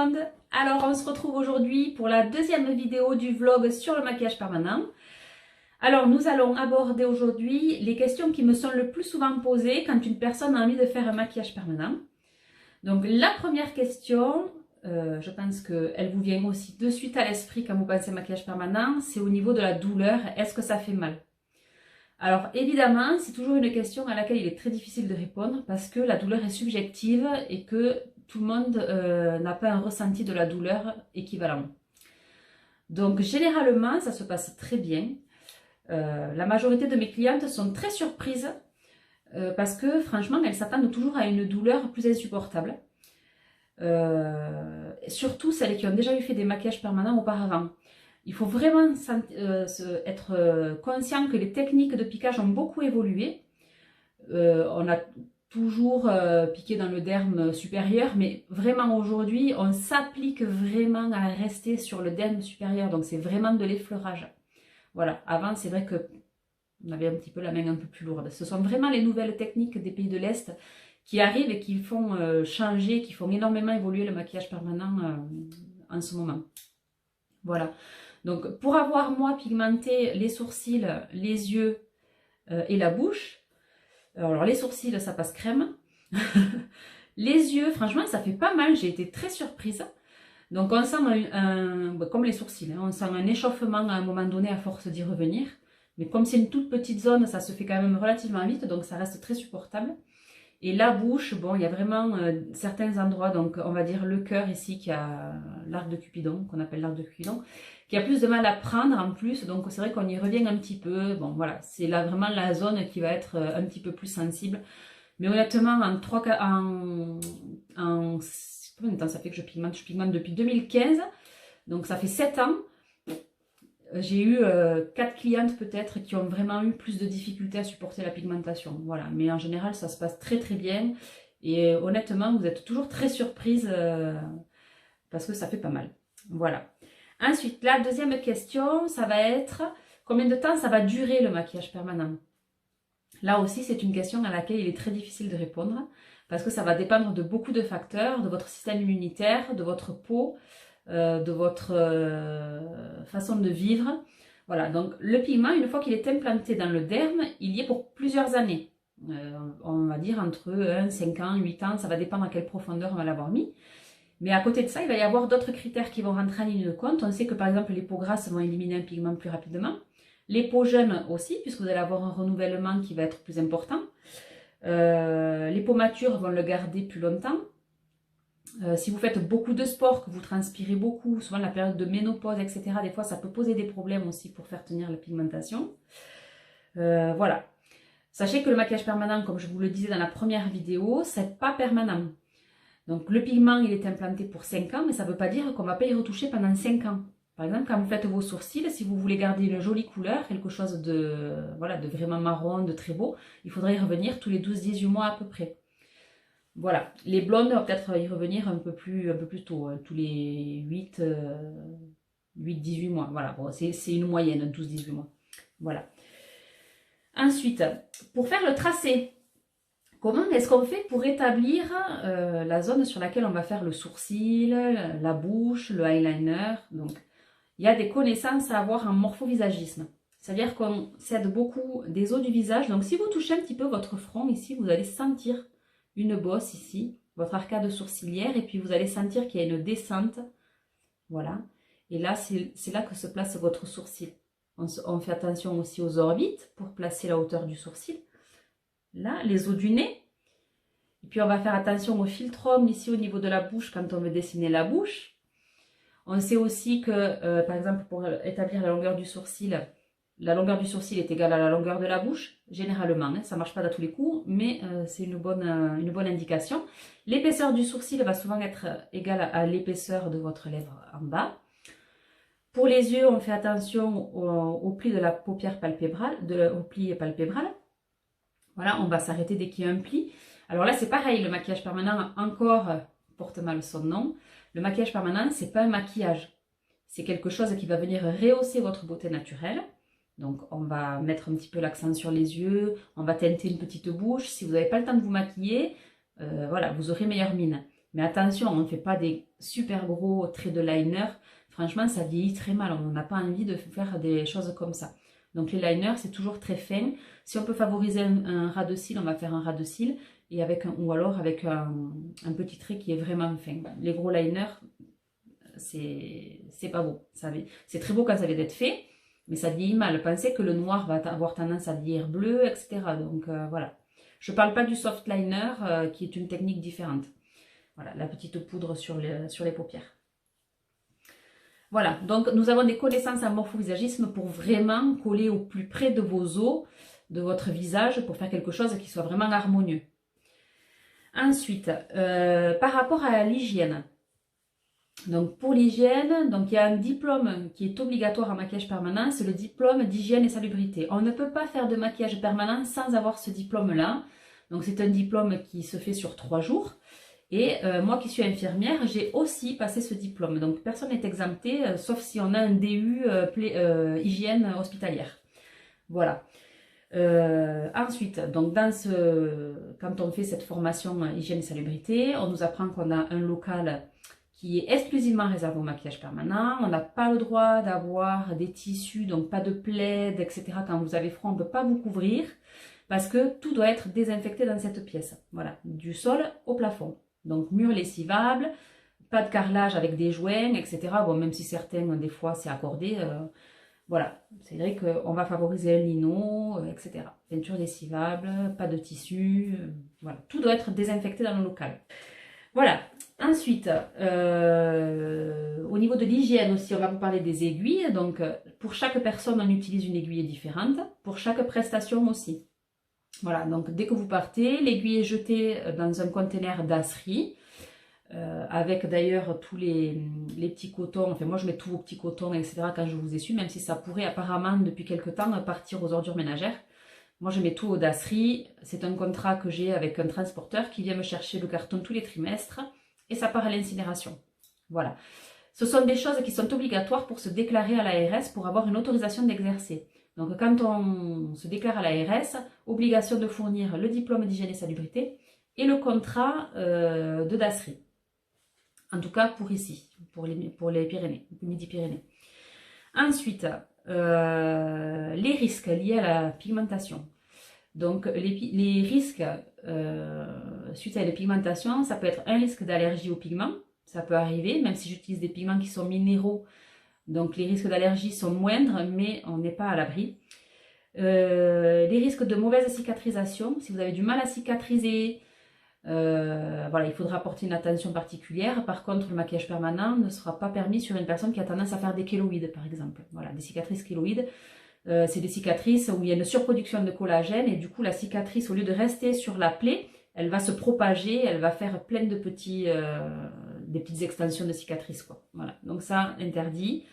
monde! Alors on se retrouve aujourd'hui pour la deuxième vidéo du vlog sur le maquillage permanent. Alors nous allons aborder aujourd'hui les questions qui me sont le plus souvent posées quand une personne a envie de faire un maquillage permanent. Donc la première question, je pense qu'elle vous vient aussi de suite à l'esprit quand vous pensez maquillage permanent, c'est au niveau de la douleur, est-ce que ça fait mal? Alors évidemment, c'est toujours une question à laquelle il est très difficile de répondre parce que la douleur est subjective et que tout le monde n'a pas un ressenti de la douleur équivalent. Donc généralement, ça se passe très bien. La majorité de mes clientes sont très surprises parce que franchement, elles s'attendent toujours à une douleur plus insupportable. Surtout celles qui ont déjà eu fait des maquillages permanents auparavant. Il faut vraiment être conscient que les techniques de piquage ont beaucoup évolué. On a toujours piqué dans le derme supérieur, mais vraiment aujourd'hui, on s'applique vraiment à rester sur le derme supérieur. Donc c'est vraiment de l'effleurage. Voilà, avant c'est vrai qu'on avait un petit peu la main un peu plus lourde. Ce sont vraiment les nouvelles techniques des pays de l'Est qui arrivent et qui font changer, qui font énormément évoluer le maquillage permanent en ce moment. Voilà. Donc pour avoir moi pigmenté les sourcils, les yeux et la bouche, alors les sourcils ça passe crème, les yeux franchement ça fait pas mal, j'ai été très surprise. Donc on sent comme les sourcils, hein, on sent un échauffement à un moment donné à force d'y revenir. Mais comme c'est une toute petite zone, ça se fait quand même relativement vite, donc ça reste très supportable. Et la bouche, bon, il y a vraiment certains endroits, donc on va dire le cœur ici, qui a l'arc de Cupidon, qu'on appelle l'arc de Cupidon, qui a plus de mal à prendre en plus, donc c'est vrai qu'on y revient un petit peu. Bon voilà, c'est là vraiment la zone qui va être un petit peu plus sensible. Mais honnêtement, combien de temps ça fait que je pigmente? Je pigmente depuis 2015, donc ça fait 7 ans. J'ai eu 4 clientes peut-être qui ont vraiment eu plus de difficultés à supporter la pigmentation. Voilà, mais en général ça se passe très très bien. Et honnêtement, vous êtes toujours très surprise parce que ça fait pas mal. Voilà. Ensuite, la deuxième question, ça va être combien de temps ça va durer le maquillage permanent? Là aussi, c'est une question à laquelle il est très difficile de répondre parce que ça va dépendre de beaucoup de facteurs, de votre système immunitaire, de votre peau, de votre façon de vivre. Voilà, donc le pigment, une fois qu'il est implanté dans le derme, il y est pour plusieurs années. On va dire entre 1, 5 ans, 8 ans, ça va dépendre à quelle profondeur on va l'avoir mis. Mais à côté de ça, il va y avoir d'autres critères qui vont rentrer en ligne de compte. On sait que par exemple, les peaux grasses vont éliminer un pigment plus rapidement. Les peaux jeunes aussi, puisque vous allez avoir un renouvellement qui va être plus important. Les peaux matures vont le garder plus longtemps. Si vous faites beaucoup de sport, que vous transpirez beaucoup, souvent la période de ménopause, etc., des fois ça peut poser des problèmes aussi pour faire tenir la pigmentation. Voilà. Sachez que le maquillage permanent, comme je vous le disais dans la première vidéo, c'est pas permanent. Donc le pigment, il est implanté pour 5 ans, mais ça ne veut pas dire qu'on ne va pas y retoucher pendant 5 ans. Par exemple, quand vous faites vos sourcils, si vous voulez garder une jolie couleur, quelque chose de, voilà, de vraiment marron, de très beau, il faudrait y revenir tous les 12-18 mois à peu près. Voilà, les blondes, on va peut-être y revenir un peu plus tôt, tous les 8-18 mois. Voilà, bon, c'est une moyenne, 12-18 mois. Voilà. Ensuite, pour faire le tracé, comment est-ce qu'on fait pour établir la zone sur laquelle on va faire le sourcil, la bouche, le eyeliner? Donc, il y a des connaissances à avoir en morphovisagisme. C'est-à-dire qu'on s'aide beaucoup des os du visage. Donc, si vous touchez un petit peu votre front ici, vous allez sentir une bosse ici, votre arcade sourcilière, et puis vous allez sentir qu'il y a une descente. Voilà. Et là, c'est là que se place votre sourcil. On fait attention aussi aux orbites pour placer la hauteur du sourcil. Là, les os du nez. Et puis, on va faire attention au philtrum ici au niveau de la bouche quand on veut dessiner la bouche. On sait aussi que, par exemple, pour établir la longueur du sourcil est égale à la longueur de la bouche, généralement. Hein, ça ne marche pas à tous les coups, mais c'est une bonne indication. L'épaisseur du sourcil va souvent être égale à l'épaisseur de votre lèvre en bas. Pour les yeux, on fait attention au pli de la paupière palpébrale, au pli palpébral. Voilà, on va s'arrêter dès qu'il y a un pli. Alors là, c'est pareil, le maquillage permanent encore porte mal son nom. Le maquillage permanent, c'est pas un maquillage. C'est quelque chose qui va venir rehausser votre beauté naturelle. Donc, on va mettre un petit peu l'accent sur les yeux, on va teinter une petite bouche. Si vous n'avez pas le temps de vous maquiller, voilà, vous aurez meilleure mine. Mais attention, on ne fait pas des super gros traits de liner. Franchement, ça vieillit très mal. On n'a pas envie de faire des choses comme ça. Donc les liners, c'est toujours très fin. Si on peut favoriser un ras de cils, on va faire un ras de cils. Et ou alors avec un petit trait qui est vraiment fin. Les gros liners, c'est pas beau. C'est très beau quand ça vient d'être fait, mais ça vieillit mal. Pensez que le noir va avoir tendance à vieillir bleu, etc. Donc voilà. Je parle pas du soft liner, qui est une technique différente. Voilà, la petite poudre sur les paupières. Voilà, donc nous avons des connaissances en morphovisagisme pour vraiment coller au plus près de vos os, de votre visage, pour faire quelque chose qui soit vraiment harmonieux. Ensuite, par rapport à l'hygiène. Donc pour l'hygiène, il y a un diplôme qui est obligatoire en maquillage permanent, c'est le diplôme d'hygiène et salubrité. On ne peut pas faire de maquillage permanent sans avoir ce diplôme-là. Donc c'est un diplôme qui se fait sur 3 jours. Et moi qui suis infirmière, j'ai aussi passé ce diplôme. Donc personne n'est exempté, sauf si on a un DU hygiène hospitalière. Voilà. Ensuite, donc quand on fait cette formation hygiène et salubrité, on nous apprend qu'on a un local qui est exclusivement réservé au maquillage permanent. On n'a pas le droit d'avoir des tissus, donc pas de plaid, etc. Quand vous avez froid, on ne peut pas vous couvrir parce que tout doit être désinfecté dans cette pièce. Voilà, du sol au plafond. Donc mur lessivable, pas de carrelage avec des joints, etc. Bon, même si certains, des fois, c'est accordé. Voilà, c'est vrai qu'on va favoriser un lino, etc. Peinture lessivable, pas de tissu. Voilà, tout doit être désinfecté dans le local. Voilà. Ensuite, au niveau de l'hygiène aussi, on va vous parler des aiguilles. Donc, pour chaque personne, on utilise une aiguille différente. Pour chaque prestation aussi. Voilà, donc dès que vous partez, l'aiguille est jetée dans un conteneur d'acerie. Avec d'ailleurs tous les petits cotons. Enfin, moi, je mets tous vos petits cotons, etc. quand je vous essuie, même si ça pourrait apparemment, depuis quelque temps, partir aux ordures ménagères. Moi, je mets tout au dasserie. C'est un contrat que j'ai avec un transporteur qui vient me chercher le carton tous les trimestres et ça part à l'incinération. Voilà. Ce sont des choses qui sont obligatoires pour se déclarer à l'ARS pour avoir une autorisation d'exercer. Donc, quand on se déclare à l'ARS, obligation de fournir le diplôme d'hygiène et salubrité et le contrat de dasserie. En tout cas, pour ici, pour les Pyrénées, Midi-Pyrénées. Ensuite, les risques liés à la pigmentation. Donc, les risques suite à la pigmentation, ça peut être un risque d'allergie aux pigments. Ça peut arriver, même si j'utilise des pigments qui sont minéraux. Donc, les risques d'allergie sont moindres, mais on n'est pas à l'abri. Les risques de mauvaise cicatrisation. Si vous avez du mal à cicatriser, voilà, il faudra apporter une attention particulière. Par contre, le maquillage permanent ne sera pas permis sur une personne qui a tendance à faire des kéloïdes, par exemple. Voilà, des cicatrices kéloïdes. C'est des cicatrices où il y a une surproduction de collagène et du coup, la cicatrice, au lieu de rester sur la plaie, elle va se propager, elle va faire plein de des petites extensions de cicatrices, quoi. Voilà, donc ça, interdit.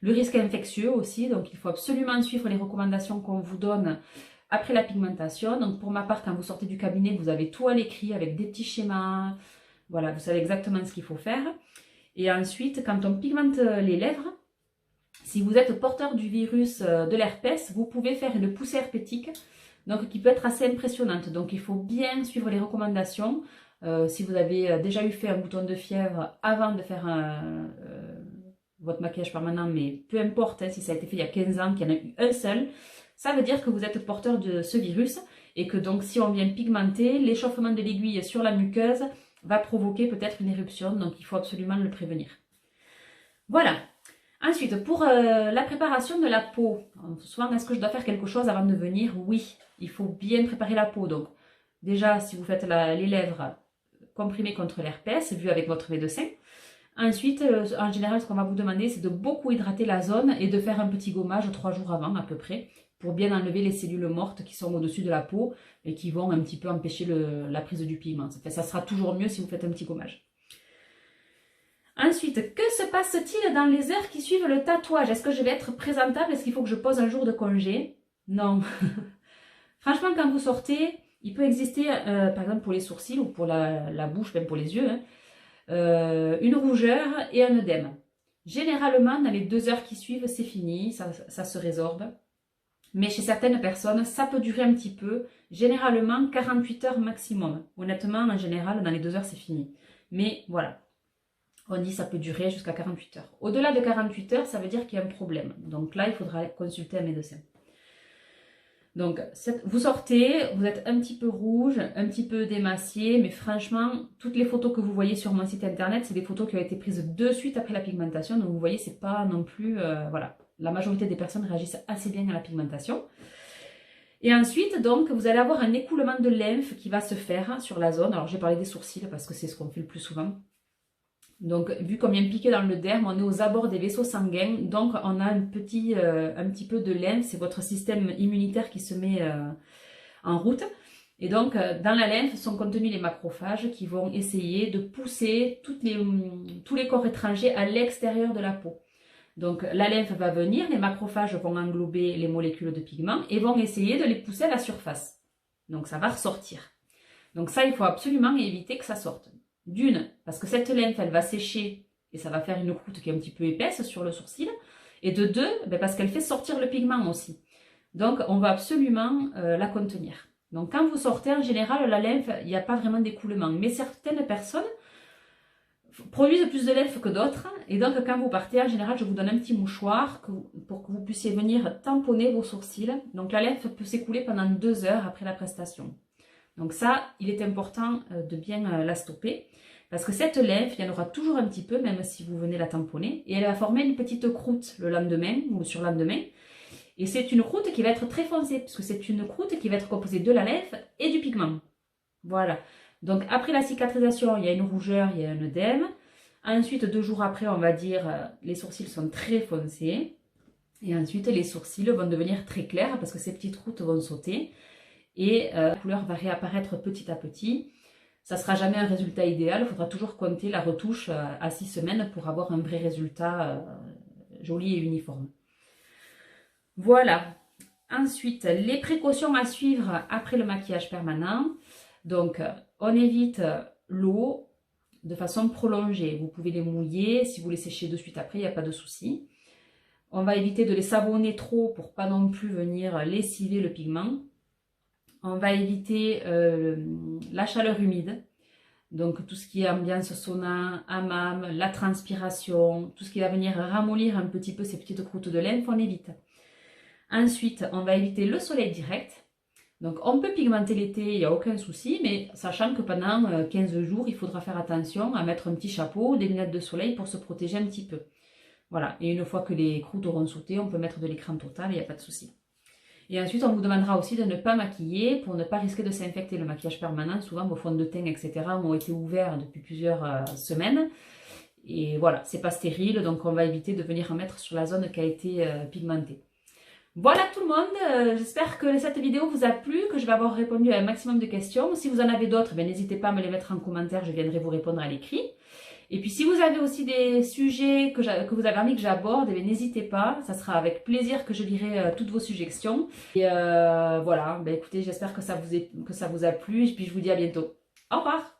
Le risque infectieux aussi, donc il faut absolument suivre les recommandations qu'on vous donne après la pigmentation. Donc pour ma part, quand vous sortez du cabinet, vous avez tout à l'écrit avec des petits schémas. Voilà, vous savez exactement ce qu'il faut faire. Et ensuite, quand on pigmente les lèvres, si vous êtes porteur du virus de l'herpès, vous pouvez faire une poussée herpétique, donc qui peut être assez impressionnante. Donc il faut bien suivre les recommandations. Si vous avez déjà fait un bouton de fièvre avant de faire votre maquillage permanent, mais peu importe hein, si ça a été fait il y a 15 ans, qu'il y en a eu un seul, ça veut dire que vous êtes porteur de ce virus et que donc si on vient pigmenter, l'échauffement de l'aiguille sur la muqueuse va provoquer peut-être une éruption, donc il faut absolument le prévenir. Voilà. Ensuite, pour la préparation de la peau, souvent est-ce que je dois faire quelque chose avant de venir? Oui, il faut bien préparer la peau. Donc déjà, si vous faites les lèvres, comprimées contre l'herpès, vu avec votre médecin. Ensuite, en général, ce qu'on va vous demander, c'est de beaucoup hydrater la zone et de faire un petit gommage 3 jours avant à peu près, pour bien enlever les cellules mortes qui sont au-dessus de la peau et qui vont un petit peu empêcher la prise du pigment. Ça sera toujours mieux si vous faites un petit gommage. Ensuite, que se passe-t-il dans les heures qui suivent le tatouage? Est-ce que je vais être présentable? Est-ce qu'il faut que je pose un jour de congé? Non. Franchement, quand vous sortez, il peut exister, par exemple pour les sourcils ou pour la bouche, même pour les yeux, hein, une rougeur et un œdème. Généralement, dans les 2 heures qui suivent, c'est fini, ça se résorbe. Mais chez certaines personnes, ça peut durer un petit peu. Généralement, 48 heures maximum. Honnêtement, en général, dans les 2 heures, c'est fini. Mais voilà, on dit que ça peut durer jusqu'à 48 heures. Au-delà de 48 heures, ça veut dire qu'il y a un problème. Donc là, il faudra consulter un médecin. Donc, vous sortez, vous êtes un petit peu rouge, un petit peu démacié, mais franchement, toutes les photos que vous voyez sur mon site internet, c'est des photos qui ont été prises de suite après la pigmentation. Donc, vous voyez, c'est pas non plus... voilà, la majorité des personnes réagissent assez bien à la pigmentation. Et ensuite, donc, vous allez avoir un écoulement de lymphe qui va se faire sur la zone. Alors, j'ai parlé des sourcils parce que c'est ce qu'on fait le plus souvent. Donc, vu qu'on vient piquer dans le derme, on est aux abords des vaisseaux sanguins. Donc, on a un petit peu de lymphe. C'est votre système immunitaire qui se met en route. Et donc, dans la lymphe sont contenus les macrophages qui vont essayer de pousser tous les corps étrangers à l'extérieur de la peau. Donc, la lymphe va venir, les macrophages vont englober les molécules de pigments et vont essayer de les pousser à la surface. Donc, ça va ressortir. Donc ça, il faut absolument éviter que ça sorte. D'une, parce que cette lymphe, elle va sécher et ça va faire une croûte qui est un petit peu épaisse sur le sourcil. Et de deux, parce qu'elle fait sortir le pigment aussi. Donc, on va absolument la contenir. Donc, quand vous sortez, en général, la lymphe, il n'y a pas vraiment d'écoulement. Mais certaines personnes produisent plus de lymphe que d'autres. Et donc, quand vous partez, en général, je vous donne un petit mouchoir pour que vous puissiez venir tamponner vos sourcils. Donc, la lymphe peut s'écouler pendant 2 heures après la prestation. Donc ça, il est important de bien la stopper. Parce que cette lymphe, il y en aura toujours un petit peu, même si vous venez la tamponner. Et elle va former une petite croûte le lendemain ou le surlendemain. Et c'est une croûte qui va être très foncée, parce que c'est une croûte qui va être composée de la lymphe et du pigment. Voilà. Donc après la cicatrisation, il y a une rougeur, il y a un œdème. Ensuite, 2 jours après, on va dire, les sourcils sont très foncés. Et ensuite, les sourcils vont devenir très clairs, parce que ces petites croûtes vont sauter. Et la couleur va réapparaître petit à petit. Ça ne sera jamais un résultat idéal, il faudra toujours compter la retouche à 6 semaines pour avoir un vrai résultat joli et uniforme. Voilà. Ensuite, les précautions à suivre après le maquillage permanent. Donc, on évite l'eau de façon prolongée. Vous pouvez les mouiller, si vous les séchez de suite après, il n'y a pas de souci. On va éviter de les savonner trop pour pas non plus venir lessiver le pigment. On va éviter la chaleur humide, donc tout ce qui est ambiance sauna, hammam, la transpiration, tout ce qui va venir ramollir un petit peu ces petites croûtes de lymphe, on évite. Ensuite, on va éviter le soleil direct. Donc on peut pigmenter l'été, il n'y a aucun souci, mais sachant que pendant 15 jours, il faudra faire attention à mettre un petit chapeau, des lunettes de soleil pour se protéger un petit peu. Voilà, et une fois que les croûtes auront sauté, on peut mettre de l'écran total, il n'y a pas de souci. Et ensuite, on vous demandera aussi de ne pas maquiller pour ne pas risquer de s'infecter. Le maquillage permanent, souvent vos fonds de teint, etc. ont été ouverts depuis plusieurs semaines. Et voilà, c'est pas stérile, donc on va éviter de venir en mettre sur la zone qui a été pigmentée. Voilà tout le monde, j'espère que cette vidéo vous a plu, que je vais avoir répondu à un maximum de questions. Si vous en avez d'autres, n'hésitez pas à me les mettre en commentaire, je viendrai vous répondre à l'écrit. Et puis si vous avez aussi des sujets que vous avez envie que j'aborde, n'hésitez pas, ça sera avec plaisir que je lirai toutes vos suggestions. Et voilà, écoutez, j'espère que ça vous a plu et puis je vous dis à bientôt. Au revoir!